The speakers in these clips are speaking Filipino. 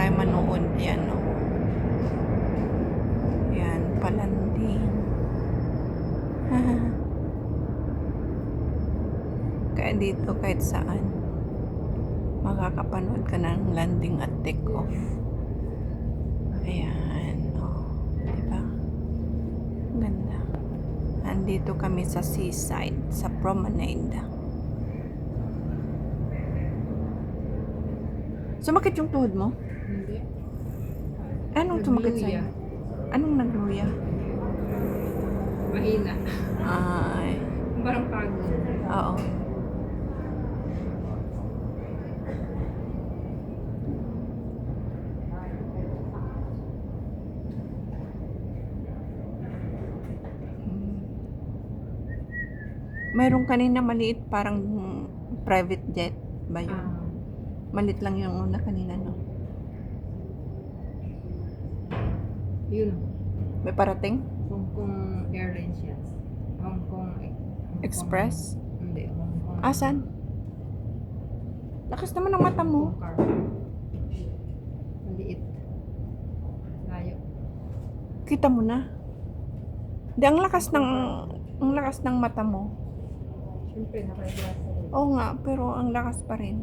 tayo manood. Yan, no. Yan, palanding. Kaya dito, kahit saan, makakapanood ka ng landing at take off. Ayan, oh. Diba? Ganda. Andito kami sa seaside, sa promenade. Sumakit yung tuhod mo? Hindi. Anong sumakit Nagluya. sa'yo? Anong nagluya? Mahina. Ay, Parang pagod. oo. Mayroong kanina maliit, parang private jet ba yun? Maliit lang yung una kanina, no? Yun. May parating? Hong Kong Airlines yan. Hong Kong Express? Hindi. Hong Kong. Asan? Lakas naman ang mata mo. Hong Kong car. Maliit. Layo. Kita mo na. Hindi, ang lakas ng mata mo. Siyempre, naka-glass na rin. Oo nga, pero ang lakas pa rin.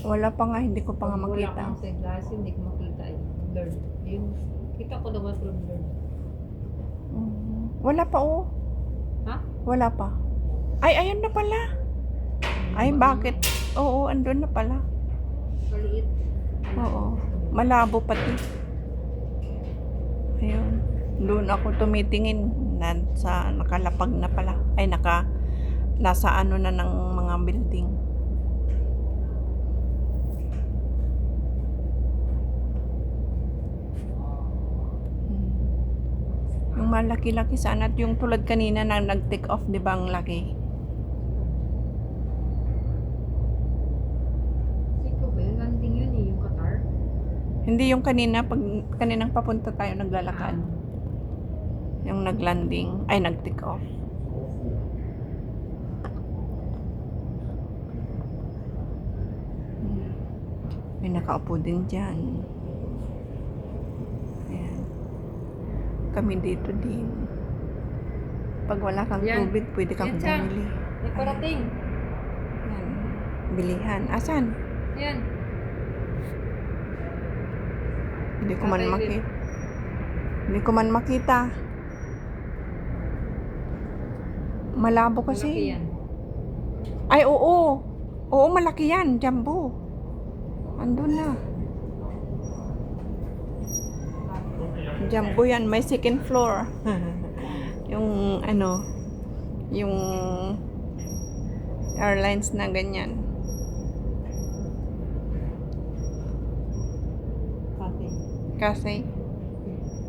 Wala pa nga, hindi ko pa nga Wala makita. akong sa glass, hindi ko makita yung blurred. Yung, kita ko naman from blurred. Wala pa, oh. Ha? Wala pa. Ay, ayun na pala. Ay, bakit? Oo, andun na pala. Maliit. Oo. Malabo pati. Ayun. Doon ako tumitingin na sa nakalapag na pala. Ay, nasa ano na ng mga building. Yung malaki-laki sana at yung tulad kanina na nag-take off, di ba ang laki? Siko ba yun? Landing yun eh, yung Qatar. Hindi yung kaninang papunta tayo naglalakad. Yung naglanding, ay nag-take off. May nakaupo din dyan. Ayan. Kami dito din. Pag wala kang Yan. tubig, pwede kang Yan siya. bumili. May parating. Ayan. Bilihan. Asan? Yan. Hindi ko man Tatay makita. Hindi ko man makita. Malabo Malaki kasi. yan. Ay, oo. Oo, malaki yan. Jumbo. Andun na. Jumbo yan. May second floor. Yung ano, yung airlines na ganyan.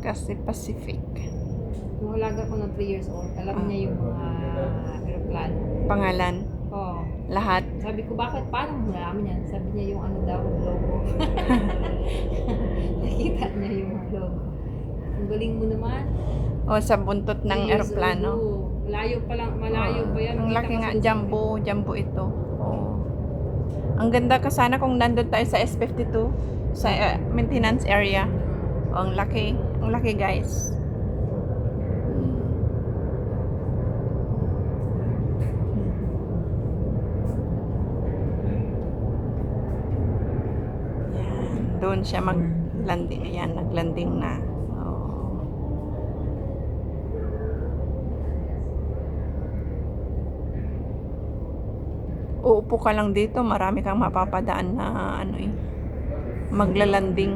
Kasi Pacific. Yung halaga ko ng 3 years old, alam niya yung mga aeroplano. Pangalan. Oo. Lahat. Sabi ko, bakit? Paano mo nalaman yan? Sabi niya yung ano daw, logo. Nakita niya yung logo. Ang galing mo naman. O, sa buntot ng 3 years eroplano. old, oh. Malayo pa lang, malayo pa yan. Ang Kita laki ka nga, sa- jumbo ito. Oo. Ang ganda ka sana kung nandun tayo sa S52, sa maintenance area. Oh, ang laki guys. Yan, doon siya mag-landing. Ayan, nag-landing na. Oh. Uupo ka lang dito, marami kang mapapadaan na ano eh, maglalanding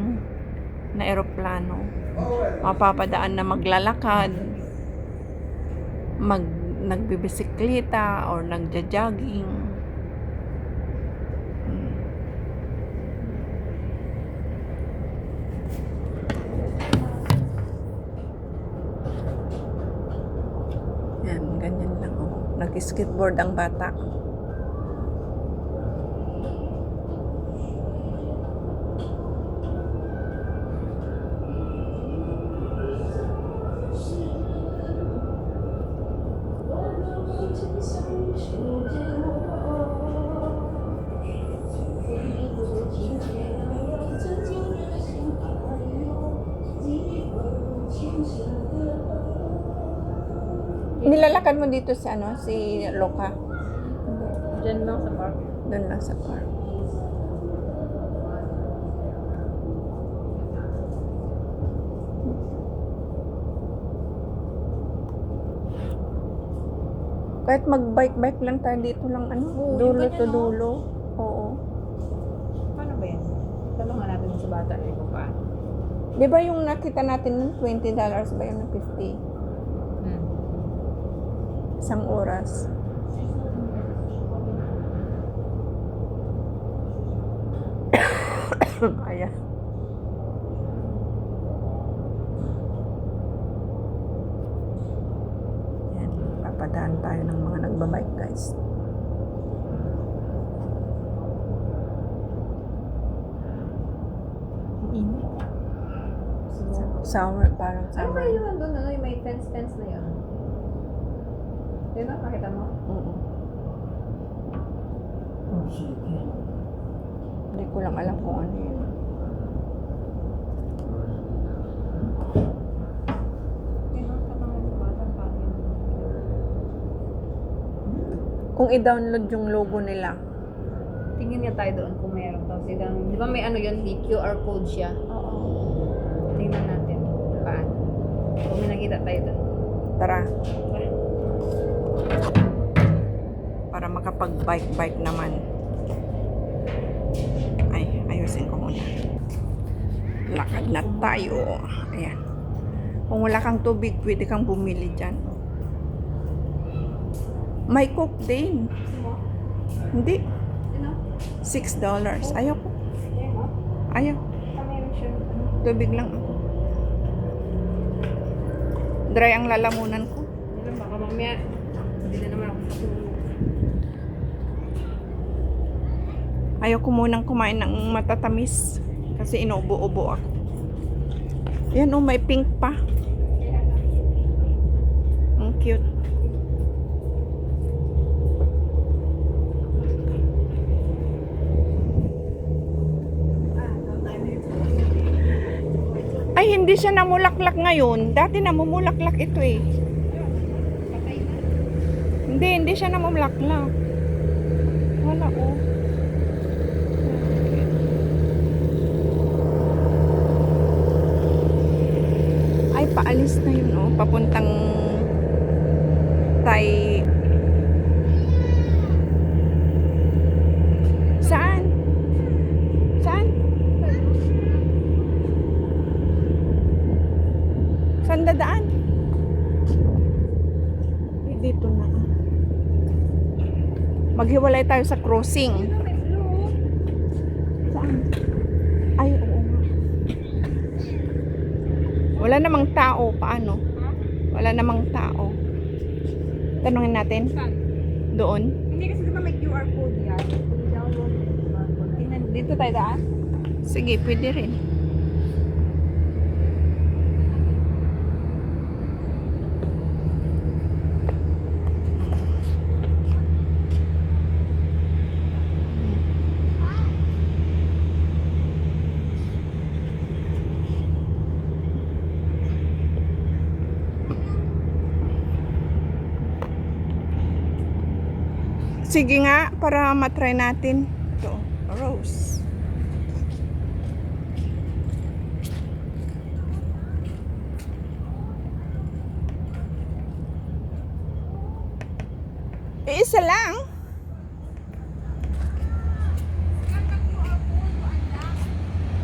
na eroplano. Mapapadaan na maglalakad, nagbibisikleta or nagja-jogging. Yan, ganyan lang. Oh. Nag-skateboard ang bata. Lakad mo dito si ano, si Loka. Diyan lang sa park. Doon lang sa park. Kahit mag-bike-bike lang tayo dito lang ano, Oo, dulo yung to ganyan, no? dulo. Oo. Paano ba yan? Tanong nga natin sa bata eh kung paano. Di ba yung nakita natin nun, $20 ba yun na 50? Hmm. Isang oras. Ayan. Yan, papadaan tayo ng mga nagbabike guys. Init. Summer, parang Ano summer. ba yun doon? Ano yung may fence na yun? Yun na, pakita mo? Oo. Hindi ko lang alam kung ano yun. Yun ang tanong nga sa bata, paano yun? Kung i-download yung logo nila. Tingin nga tayo doon kung meron. Tapos di ba may ano yun, may QR code siya. Oo. Tingnan natin paano. Kung may nakita tayo doon. Tara. Tara. Para makapag-bike-bike naman. Ay, ayusin ko muna. Lakad na tayo. Ayan. Kung wala kang tubig, pwede kang bumili dyan. May coke din. Hindi. Ano? $6. Ayaw ko. Ayan o. Ayaw. Meron siya. Tubig lang ako. Dry ang lalamunan ko. Alam, baka mamaya. Hindi na naman ako matulog. Ayaw ko munang kumain ng matatamis. Kasi inuubo-ubo ako. Yan oh, may pink pa. Ang cute. Ay, hindi siya namulaklak ngayon. Dati namumulaklak ito eh. Patay na. Hindi siya namumulaklak. Wala oh. Ay, paalis na yun oh. Papuntang Tay. Saan? Saan? Saan dadaan? Eh, dito na. Maghiwalay tayo sa crossing. Ito may blue. Saan? Ay, oo nga. Wala namang tao. Paano? Wala namang tao. Tanungin natin. Saan? Doon. Hindi kasi diba may QR code yan. I-download yung QR code. Tingnan, dito tayo daan. Sige, pwede rin. Sige nga, para matry natin. Ito, rose. Isa lang.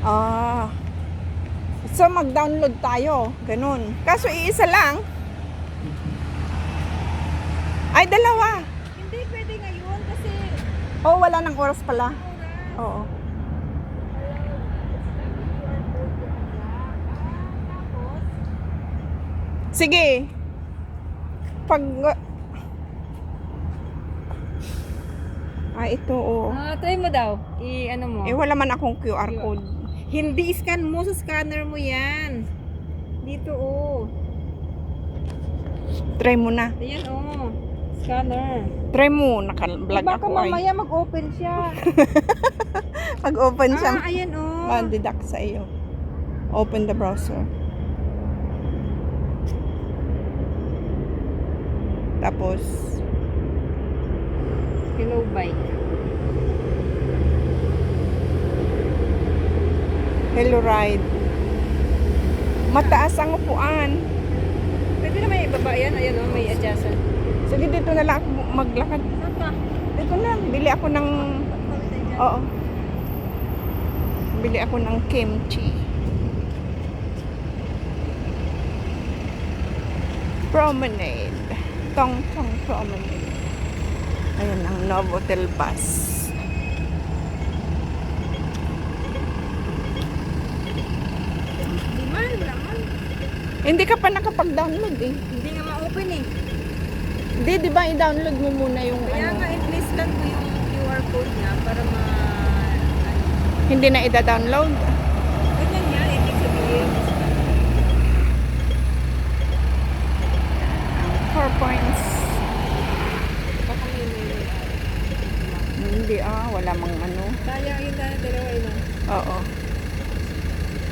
Ah. So mag-download tayo, ganun. Kaso iisa lang. Ay, dalawa. Hindi pwede ngayon kasi Oh, wala nang oras pala. Oo. Sige. Pag ito oh. try mo daw. I-ano mo. Eh wala man akong QR code. Hindi, scan mo sa scanner mo yan. Dito, oh. Try mo na. Ayan, oh. Scanner. Try mo, naka-vlog Baka ako ay. mamaya mag-open siya. Pag-open siya, Ayan, oh. ma-deduct sa iyo. Open the browser. Tapos, Hello bike. Hello Ride. Mataas ang upuan. Pwede na may ibaba yan. Ayan o, may adjustan. Sige, dito na lang ako maglakad. Saan pa? Dito na, bili ako ng... Oo. Bili ako ng kimchi. Promenade. Tong Promenade. Ayan ang Novotel bus. Di man, wala man. Hindi ka pa nakapag-download eh. Hindi nga ma-open eh. Hindi, di ba i-download mo muna yung Kaya ano? nga, i-place lang ko yung QR code niya para ma... Hindi na i-download. Ganyan niya, ibig sabihin. 4 points. Baka may Hindi wala mang ano. Sayang yun na dalawa yun ah. Oo.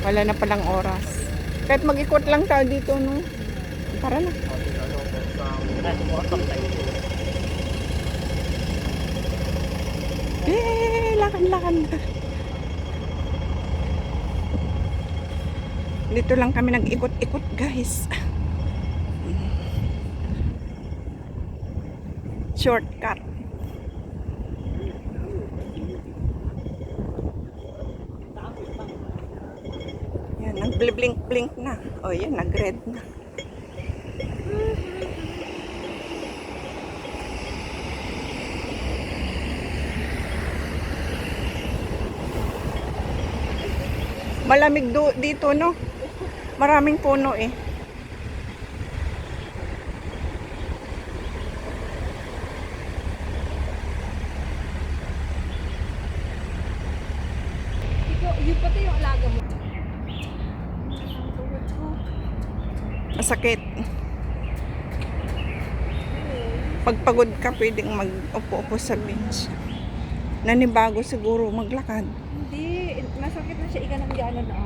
Wala na palang oras. Kahit mag-ikot lang tayo dito, no? Tara na. Lakad-lakad na. Dito lang kami nag-ikot-ikot, guys. Shortcut. Yan, nag-blink-blink na. O, yan, nag-red na. Malamig dito, no? Maraming puno eh. Ikaw, yun pati yung alaga mo. Masakit. Pag pagod ka, pwedeng mag-upo-upo sa bench. Nanibago siguro maglakad. Hindi, masakit na siya. Ika nang gano'n na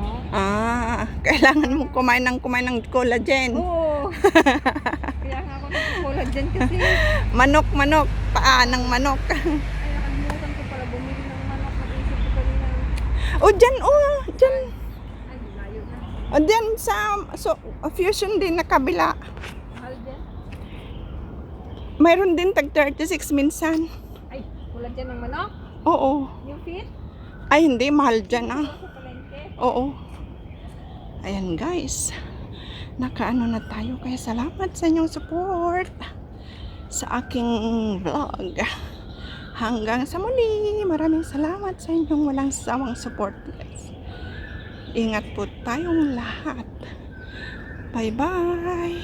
Kailangan mo kumain ng collagen. Oo. Kaya nga ako nagkukulat dyan kasi. Manok, paa ng manok. Ay, nakalimutan ko pala bumili ng manok. Naisip ko kanina. Dyan. Ay, layo na. Dyan sa Fusion din na kabila. Mahal dyan. Mayroon din tag 36 minsan. Ay, kulat dyan ng manok? Oo. Yung fit? Ay, hindi. Mahal dyan Sa palengke? Oo. Ayan guys. Nakaano na tayo. Kaya salamat sa inyong support sa aking vlog. Hanggang sa muli. Maraming salamat sa inyong walang sawang support guys. Ingat po tayong lahat. Bye bye.